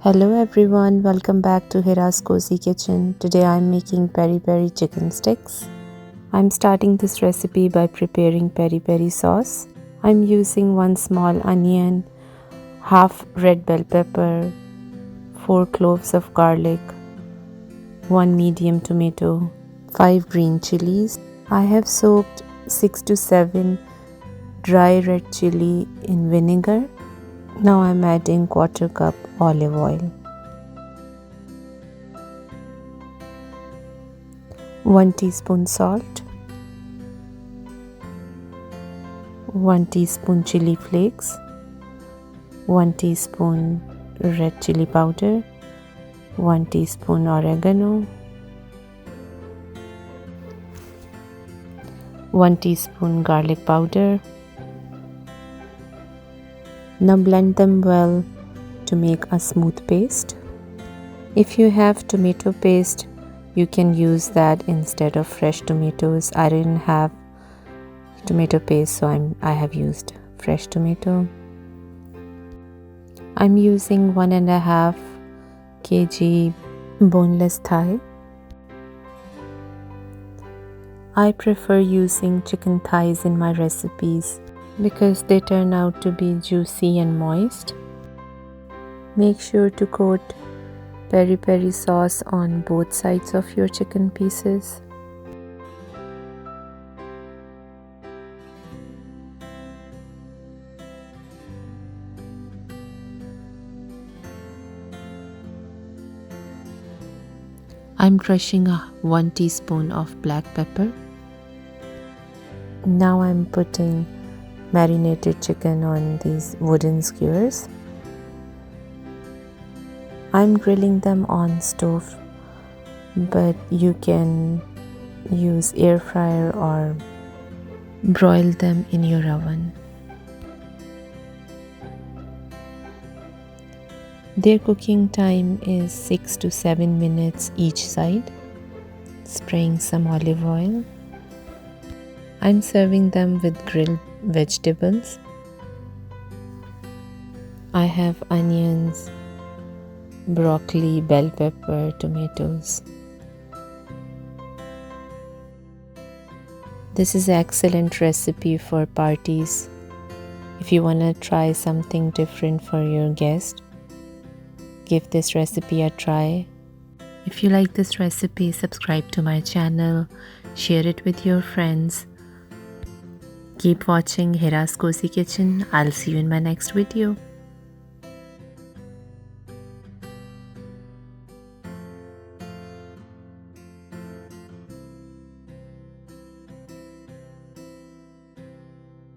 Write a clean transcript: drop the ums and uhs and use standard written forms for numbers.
Hello everyone, welcome back to Hira's Cozy Kitchen. Today I'm making peri peri chicken sticks. I'm starting this recipe by preparing peri peri sauce. I'm using 1 small onion, half red bell pepper, 4 cloves of garlic, 1 medium tomato, 5 green chilies. I have soaked 6 to 7 dry red chili in vinegar. Now I'm adding 1/4 cup olive oil, 1 teaspoon salt, 1 teaspoon chili flakes, 1 teaspoon red chili powder, 1 teaspoon oregano, 1 teaspoon garlic powder. Now blend them well to make a smooth paste. If you have tomato paste, you can use that instead of fresh tomatoes. I didn't have tomato paste, so I have used fresh tomato. I'm using 1.5 kg boneless thigh. I prefer using chicken thighs in my recipes because they turn out to be juicy and moist. Make sure to coat peri peri sauce on both sides of your chicken pieces. I'm crushing 1 teaspoon of black pepper. Now I'm putting marinated chicken on these wooden skewers. I'm grilling them on stove, but you can use air fryer or broil them in your oven. Their cooking time is 6 to 7 minutes each side. Spraying some olive oil. I'm serving them with grilled vegetables. I have onions, broccoli, bell pepper, tomatoes. This is an excellent recipe for parties. If you want to try something different for your guest, give this recipe a try. If you like this recipe, subscribe to my channel, share it with your friends. Keep watching Hira's Cozy Kitchen. I'll see you in my next video.